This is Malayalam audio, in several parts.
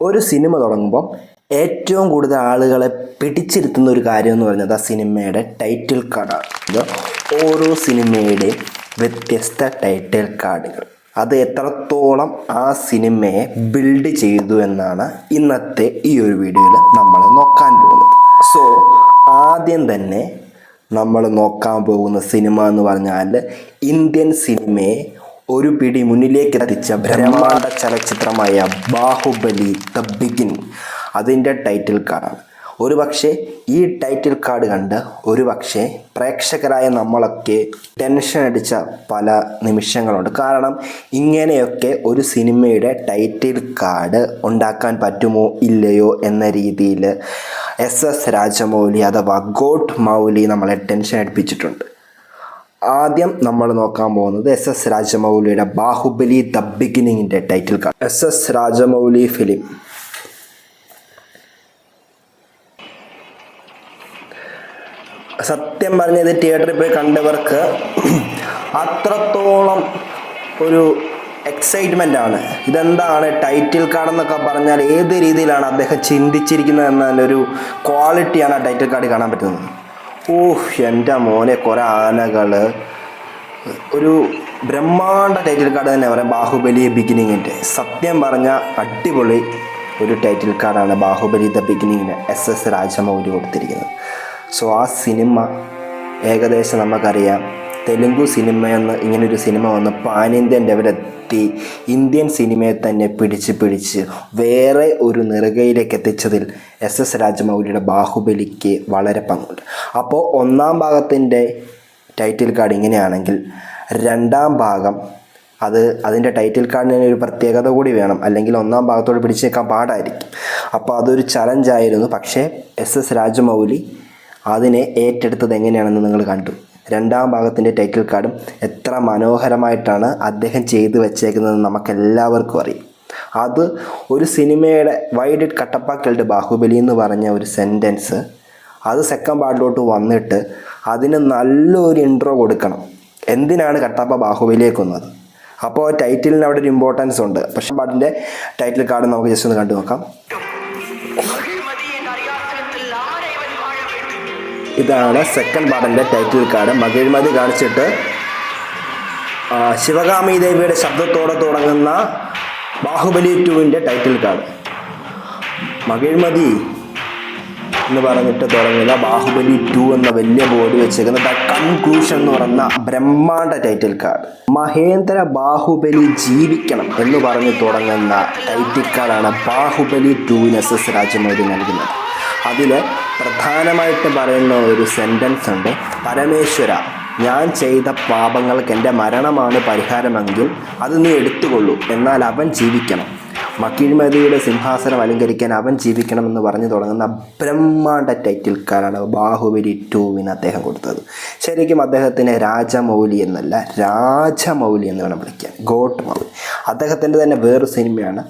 ഒരു സിനിമ തുടങ്ങുമ്പോൾ ഏറ്റവും കൂടുതൽ ആളുകളെ പിടിച്ചിരുത്തുന്ന ഒരു കാര്യം എന്ന് പറയുന്നത് ആ സിനിമയുടെ ടൈറ്റിൽ കാർഡാണ്. ഇത് ഓരോ സിനിമയുടെയും വ്യത്യസ്ത ടൈറ്റിൽ കാർഡുകൾ അത് എത്രത്തോളം ആ സിനിമയെ ബിൽഡ് ചെയ്തു എന്നാണ് ഇന്നത്തെ ഈ ഒരു വീഡിയോയിൽ നമ്മൾ നോക്കാൻ പോകുന്നത്. സോ ആദ്യം തന്നെ നമ്മൾ നോക്കാൻ പോകുന്ന സിനിമ എന്ന് പറഞ്ഞാൽ ഇന്ത്യൻ സിനിമയെ ഒരു പിടി മുന്നിലേക്ക് എത്തിച്ച ബ്രഹ്മാണ്ഡ ചലച്ചിത്രമായ ബാഹുബലി ദ ബിഗിനിങ്. അതിൻ്റെ ടൈറ്റിൽ കാർഡാണ്. ഒരുപക്ഷെ ഈ ടൈറ്റിൽ കാർഡ് കണ്ട് ഒരുപക്ഷെ പ്രേക്ഷകരായ നമ്മളൊക്കെ ടെൻഷൻ അടിച്ച പല നിമിഷങ്ങളുണ്ട്. കാരണം ഇങ്ങനെയൊക്കെ ഒരു സിനിമയുടെ ടൈറ്റിൽ കാർഡ് ഉണ്ടാക്കാൻ പറ്റുമോ ഇല്ലയോ എന്ന രീതിയിൽ SS രാജമൗലി അഥവാ ഗോട്ട് മൗലി നമ്മളെ ടെൻഷൻ അടിപ്പിച്ചിട്ടുണ്ട്. ആദ്യം നമ്മൾ നോക്കാൻ പോകുന്നത് SS രാജമൗലിയുടെ ബാഹുബലി ദ ബിഗിനിങ്ങിൻ്റെ title card. SS Rajamouli film സത്യം പറഞ്ഞത് തിയേറ്ററിൽ പോയി കണ്ടവർക്ക് അത്രത്തോളം ഒരു എക്സൈറ്റ്മെൻ്റ് ആണ്. ഇതെന്താണ് ടൈറ്റിൽ കാർഡ് എന്നൊക്കെ പറഞ്ഞാൽ ഏത് രീതിയിലാണ് അദ്ദേഹം ചിന്തിച്ചിരിക്കുന്നത് എന്നൊരു ക്വാളിറ്റിയാണ് ആ ടൈറ്റിൽ കാർഡ് കാണാൻ പറ്റുന്നത്. എൻ്റെ മോനെ, കുറേ ആനകൾ, ഒരു ബ്രഹ്മാണ്ഡ ടൈറ്റിൽ കാർഡ് തന്നെ പറയാം ബാഹുബലി ബിഗിനിങ്ങിൻ്റെ. സത്യം പറഞ്ഞാൽ അടിപൊളി ഒരു ടൈറ്റിൽ കാർഡാണ് ബാഹുബലി ദ ബിഗിനിങ്ങിന് SS രാജമൗലി കൊടുത്തിരിക്കുന്നത്. സോ ആ സിനിമ ഏകദേശം നമുക്കറിയാം, തെലുങ്ക് സിനിമയെന്ന് ഇങ്ങനൊരു സിനിമ വന്ന് പാൻ ഇന്ത്യൻ ലെവലെത്തി ഇന്ത്യൻ സിനിമയെ തന്നെ പിടിച്ച് വേറെ ഒരു നെറുകയിലേക്ക് എത്തിച്ചതിൽ SS രാജമൗലിയുടെ ബാഹുബലിക്ക് വളരെ പങ്കുണ്ട്. അപ്പോൾ ഒന്നാം ഭാഗത്തിൻ്റെ ടൈറ്റിൽ കാർഡ് ഇങ്ങനെയാണെങ്കിൽ രണ്ടാം ഭാഗം അതിൻ്റെ ടൈറ്റിൽ കാർഡിന് ഒരു പ്രത്യേകത കൂടി വേണം, അല്ലെങ്കിൽ ഒന്നാം ഭാഗത്തോട് പിടിച്ച് നിൽക്കാൻ പാടായിരിക്കും. അപ്പോൾ അതൊരു ചലഞ്ചായിരുന്നു. പക്ഷേ SS രാജമൗലി അതിനെ ഏറ്റെടുത്തത് എങ്ങനെയാണെന്ന് നിങ്ങൾ കണ്ടു. രണ്ടാം ഭാഗത്തിൻ്റെ ടൈറ്റിൽ കാർഡും എത്ര മനോഹരമായിട്ടാണ് അദ്ദേഹം ചെയ്തു വെച്ചേക്കുന്നതെന്ന് നമുക്കെല്ലാവർക്കും അറിയാം. അത് ഒരു സിനിമയുടെ why did Kattappa killed Baahubali എന്ന് പറഞ്ഞ ഒരു സെൻറ്റൻസ് അത് സെക്കൻഡ് പാർട്ടിലോട്ട് വന്നിട്ട് അതിന് നല്ലൊരു ഇൻട്രോ കൊടുക്കണം. എന്തിനാണ് കട്ടപ്പ ബാഹുബലിയെ കൊന്നത്? അപ്പോൾ ടൈറ്റിലിന് അവിടെ ഒരു ഇമ്പോർട്ടൻസ് ഉണ്ട്. പക്ഷേ പാട്ടിൻ്റെ ടൈറ്റിൽ കാർഡ് നമുക്ക് ജസ്റ്റ് ഒന്ന് കണ്ടു നോക്കാം. ഇതാണ് സെക്കൻഡ് പാർട്ടിൻ്റെ ടൈറ്റിൽ കാർഡ്. മകിഴ്മതി കാണിച്ചിട്ട് ശിവകാമി ദേവിയുടെ ശബ്ദത്തോടെ തുടങ്ങുന്ന ബാഹുബലി 2ൻ്റെ ടൈറ്റിൽ കാർഡ്. മകിഴ്മതി എന്ന് പറഞ്ഞിട്ട് തുടങ്ങുന്ന ബാഹുബലി 2 എന്ന വലിയ ബോർഡ് വെച്ചേക്കുന്ന ദ കൺക്ലൂഷൻ എന്ന് പറയുന്ന ബ്രഹ്മാണ്ഡ ടൈറ്റിൽ കാർഡ്. മഹേന്ദ്ര ബാഹുബലി ജീവിക്കണം എന്ന് പറഞ്ഞ് തുടങ്ങുന്ന ടൈറ്റിൽ കാർഡാണ് ബാഹുബലി 2ന് SS രാജമൗലി നൽകുന്നത്. അതിൽ പ്രധാനമായിട്ട് പറയുന്ന ഒരു സെൻറ്റൻസ് ഉണ്ട്: പരമേശ്വര, ഞാൻ ചെയ്ത പാപങ്ങൾക്ക് എൻ്റെ മരണമാണ് പരിഹാരമെങ്കിൽ അത് നീ എടുത്തുകൊള്ളൂ, എന്നാൽ അവൻ ജീവിക്കണം. മകിഴ്മതിയുടെ സിംഹാസനം അലങ്കരിക്കാൻ അവൻ ജീവിക്കണമെന്ന് പറഞ്ഞു തുടങ്ങുന്ന ബ്രഹ്മാണ്ഡ ടൈറ്റിൽ കാർഡാണ് ബാഹുബലി 2ന് അദ്ദേഹം കൊടുത്തത്. ശരിക്കും അദ്ദേഹത്തിന് രാജമൗലി എന്നല്ല, രാജമൗലി എന്ന് വേണം വിളിക്കാൻ, ഗോട്ട് മൗലി. അദ്ദേഹത്തിൻ്റെ തന്നെ വേറൊരു സിനിമയാണ്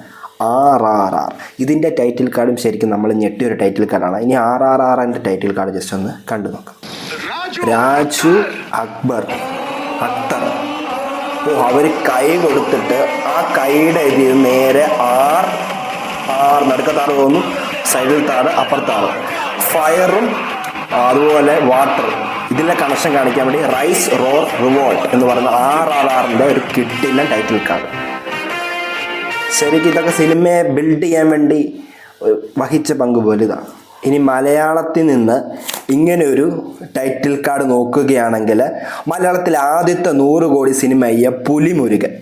RRR. ഇതിൻ്റെ ടൈറ്റിൽ കാർഡും ശരിക്കും നമ്മൾ ഞെട്ടിയൊരു ടൈറ്റിൽ കാർഡാണ്. ഇനി RRRൻ്റെ ടൈറ്റിൽ കാർഡ് ജസ്റ്റ് ഒന്ന് കണ്ടു നോക്കാം. രാജു അക്തർ. അവർ കൈ കൊടുത്തിട്ട് ആ കൈയുടെ ഇതിൽ നേരെ R നടുക്കത്താറ് തോന്നും, സൈഡിൽ താറ്, അപ്പുറത്താറ്, ഫയറും അതുപോലെ വാട്ടർ, ഇതിൻ്റെ കണക്ഷൻ കാണിക്കാൻ വേണ്ടി റൈസ് റോർ റിവോൾട്ട് എന്ന് പറയുന്ന RRRൻ്റെ ഒരു കിട്ടില്ല ടൈറ്റിൽ കാർഡ്. ശരിക്കും ഇതൊക്കെ സിനിമയെ ബിൽഡ് ചെയ്യാൻ വേണ്ടി വഹിച്ച പങ്ക് വലുതാണ്. ഇനി മലയാളത്തിൽ നിന്ന് ഇങ്ങനെയൊരു ടൈറ്റിൽ കാർഡ് നോക്കുകയാണെങ്കിൽ മലയാളത്തിൽ ആദ്യത്തെ 100 കോടി സിനിമയായ പുലിമുരുകൻ.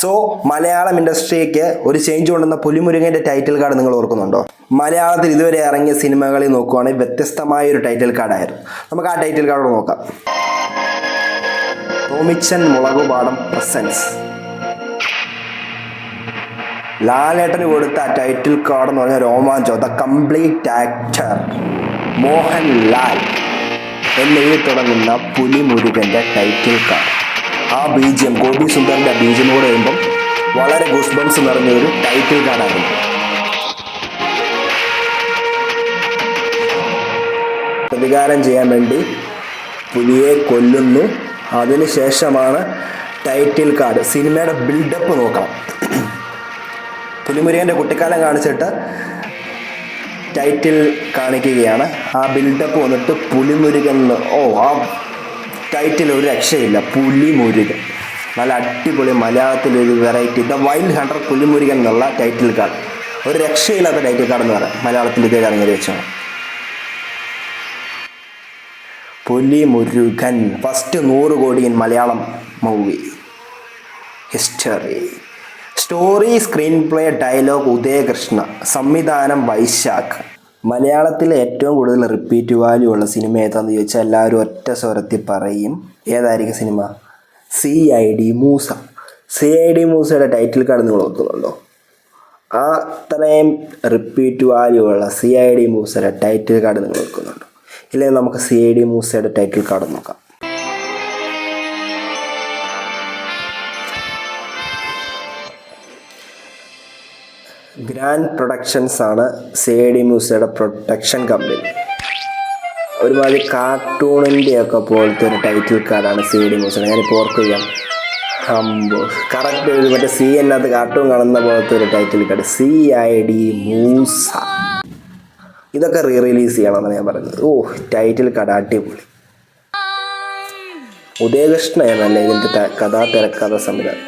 സോ മലയാളം ഇൻഡസ്ട്രിക്ക് ഒരു ചേഞ്ച് കൊണ്ടുവന്ന പുലിമുരുകൻ്റെ ടൈറ്റിൽ കാർഡ് നിങ്ങൾ ഓർക്കുന്നുണ്ടോ? മലയാളത്തിൽ ഇതുവരെ ഇറങ്ങിയ സിനിമകളിൽ നോക്കുവാണെങ്കിൽ വ്യത്യസ്തമായൊരു ടൈറ്റിൽ കാർഡായിരുന്നു. നമുക്ക് ആ ടൈറ്റിൽ കാർഡ് നോക്കാം. ടോമിച്ചൻ മുളകുപാടം പ്രസൻസ്. ലാലേട്ടന് കൊടുത്ത ടൈറ്റിൽ കാർഡ് എന്ന് പറഞ്ഞാൽ രോമാഞ്ചം, ദ കംപ്ലീറ്റ് ആക്ടർ മോഹൻലാൽ എന്നെഴുതി തുടങ്ങുന്ന പുലിമുരുകൻ്റെ ടൈറ്റിൽ കാർഡ്. ആ BGM, ഗോപി സുന്ദറിൻ്റെ BGM കൂടെ വരുമ്പം വളരെ ഗുസ്ബംസ് നിറഞ്ഞൊരു ടൈറ്റിൽ കാർഡായിരുന്നു. പ്രതികാരം ചെയ്യാൻ വേണ്ടി പുലിയെ കൊല്ലുന്നു, അതിനുശേഷമാണ് ടൈറ്റിൽ കാർഡ്. സിനിമയുടെ ബിൽഡപ്പ് നോക്കണം. പുലിമുരുകൻ്റെ കുട്ടിക്കാലം കാണിച്ചിട്ട് ടൈറ്റിൽ കാണിക്കുകയാണ്. ആ ബിൽഡപ്പ് വന്നിട്ട് പുലിമുരുകൻ ആ ടൈറ്റിൽ ഒരു രക്ഷയില്ല. പുലിമുരുകൻ നല്ല അടിപൊളി മലയാളത്തിലൊരു variety. The wild hunter Pulimurugan എന്നുള്ള ടൈറ്റിൽ കാർഡ്, ഒരു രക്ഷയില്ലാത്ത ടൈറ്റിൽ കാർഡ് എന്ന് പറയാം മലയാളത്തിൽ ഇതേ ഇറങ്ങി വെച്ചാണ്. Pulimurugan first 100 crore in Malayalam movie history. Story, screenplay, dialogue Udayakrishna, സംവിധാനം വൈശാഖ്. മലയാളത്തിലെ ഏറ്റവും കൂടുതൽ റിപ്പീറ്റ് വാല്യൂ ഉള്ള സിനിമ ഏതാണെന്ന് ചോദിച്ചാൽ എല്ലാവരും ഒറ്റ സ്വരത്തിൽ പറയും. ഏതായിരിക്കും സിനിമ? CID മൂസ. CID മൂസയുടെ ടൈറ്റിൽ കാർഡ് നിങ്ങൾ ഓർക്കുന്നുണ്ടോ? അത്രയും റിപ്പീറ്റ് വാല്യൂ ഉള്ള CID മൂസയുടെ ടൈറ്റിൽ കാർഡ് നിങ്ങൾ ഓർക്കുന്നുണ്ടോ? ഇല്ലെങ്കിൽ നമുക്ക് CID മൂസയുടെ ടൈറ്റിൽ കാർഡ് നോക്കാം. ഗ്രാൻഡ് പ്രൊഡക്ഷൻസ് ആണ് CID മൂസയുടെ പ്രൊഡക്ഷൻ കമ്പനി. ഒരുമാതിരി കാർട്ടൂണിൻ്റെയൊക്കെ പോലത്തെ ഒരു ടൈറ്റിൽ കാർഡാണ് CID മൂസയുടെ. ഞാനിപ്പോൾ ഓർക്കുകയാണ്. കറക്റ്റ് മറ്റേ CNN കാർട്ടൂൺ കാണുന്ന പോലത്തെ ഒരു ടൈറ്റിൽ കാർഡ് CID മൂസ. ഇതൊക്കെ റിലീസ് ചെയ്യണമെന്നാണ് ഞാൻ പറയുന്നത്. ടൈറ്റിൽ കാർഡ് അടിപൊളി. ഉദയകൃഷ്ണ എന്നല്ലേ ഇതിൻ്റെ തിരക്കഥ സംവിധാനം.